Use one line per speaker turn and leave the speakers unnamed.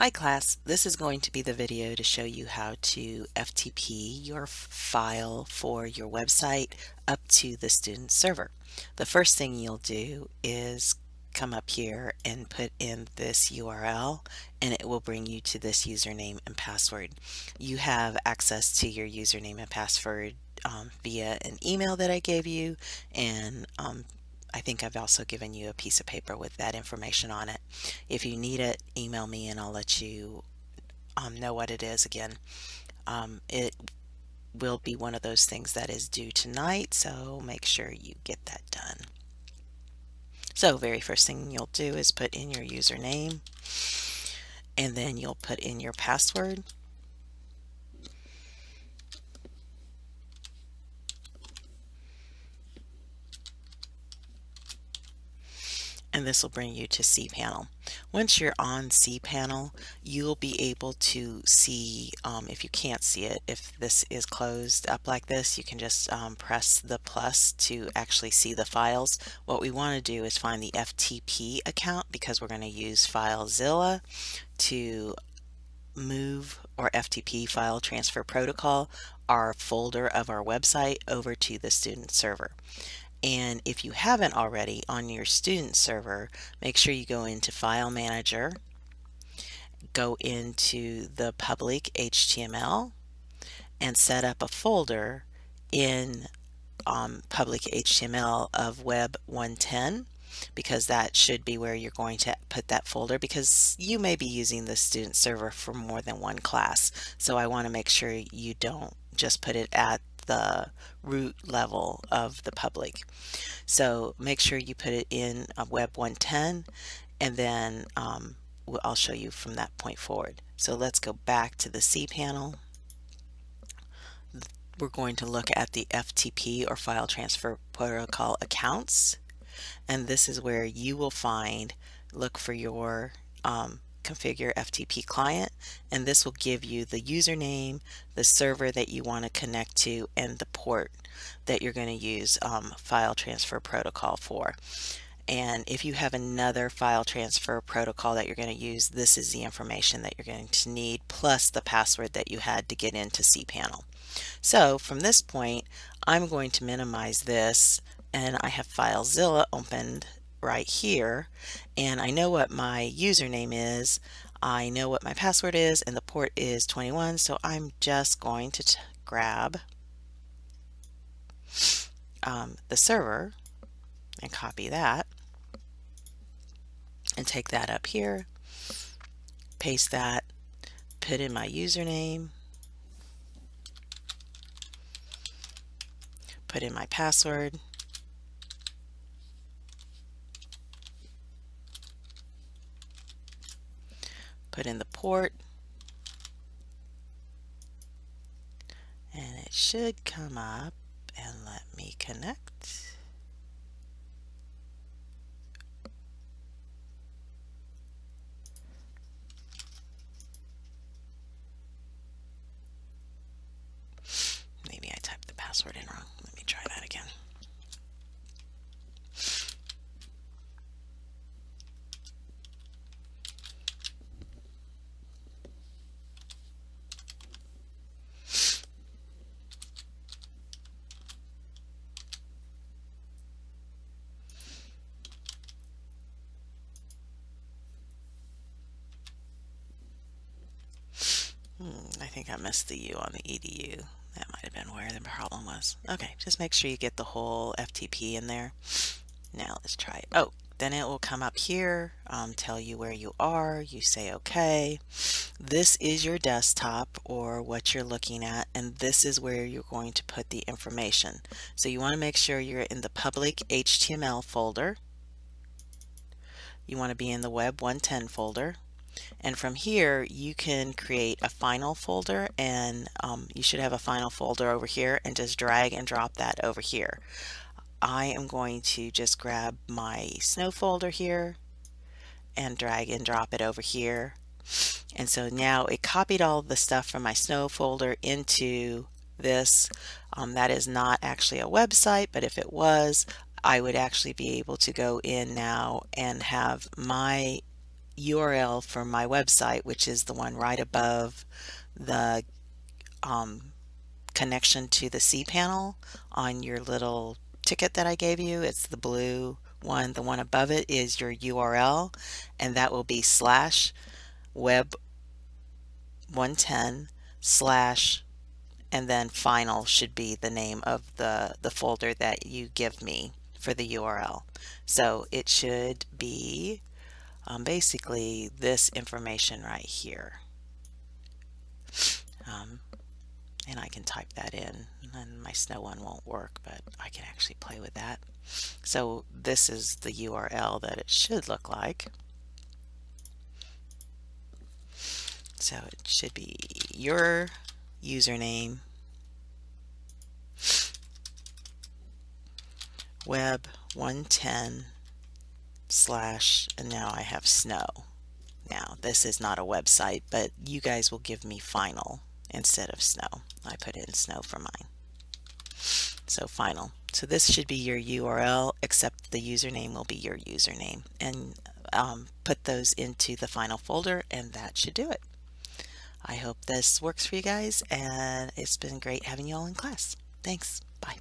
Hi class, this is going to be the video to show you how to FTP your file for your website up to the student server. The first thing you'll do is come up here and put in this URL and it will bring you to this username and password. You have access to your username and password via an email that I gave you, and I think I've also given you a piece of paper with that information on it. If you need it, email me and I'll let you know what it is again. It will be one of those things that is due tonight, so make sure you get that done. So very first thing you'll do is put in your username, and then you'll put in your password. And this will bring you to cPanel. Once you're on cPanel, you'll be able to see, if you can't see it, if this is closed up like this, you can just press the plus to actually see the files. What we want to do is find the FTP account, because we're going to use FileZilla to move, or FTP, File Transfer Protocol, our folder of our website over to the student server. And if you haven't already, on your student server, make sure you go into File Manager, go into the public HTML, and set up a folder in public HTML of Web 110, because that should be where you're going to put that folder, because you may be using the student server for more than one class. So I want to make sure you don't just put it at the root level of the public. So make sure you put it in Web 110, and then I'll show you from that point forward. So let's go back to the cPanel. We're going to look at the FTP, or File Transfer Protocol, accounts, and this is where you will look for your configure FTP client, and this will give you the username, the server that you want to connect to, and the port that you're going to use File Transfer Protocol for. And if you have another file transfer protocol that you're going to use, this is the information that you're going to need, plus the password that you had to get into cPanel. So from this point, I'm going to minimize this, and I have FileZilla opened right here, and I know what my username is, I know what my password is, and the port is 21, so I'm just going to grab the server and copy that and take that up here, paste that, put in my username, put in my password, put in the port, and it should come up and let me connect. Maybe I typed the password in wrong. Let me try that again. I think I missed the U on the edu. That might have been where the problem was. Okay, just make sure you get the whole FTP in there. Now let's try it. Oh, then it will come up here, tell you where you are. You say okay. This is your desktop, or what you're looking at, and this is where you're going to put the information. So you want to make sure you're in the public HTML folder. You want to be in the Web 110 folder. And from here, you can create a final folder, and you should have a final folder over here, and just drag and drop that over here. I am going to just grab my snow folder here and drag and drop it over here. And so now it copied all the stuff from my snow folder into this. That is not actually a website, but if it was, I would actually be able to go in now and have my URL for my website, which is the one right above the connection to the cPanel on your little ticket that I gave you. It's the blue one. The one above it is your URL, and that will be slash web 110 slash, and then final should be the name of the folder that you give me for the URL. So it should be basically this information right here. And I can type that in, and my snow one won't work, but I can actually play with that. So this is the URL that it should look like. So it should be your username, web 110 slash, and now I have snow. Now this is not a website, but you guys will give me final instead of snow. I put in snow for mine. So final. So this should be your URL, except the username will be your username. And put those into the final folder, and that should do it. I hope this works for you guys, and it's been great having you all in class. Thanks. Bye.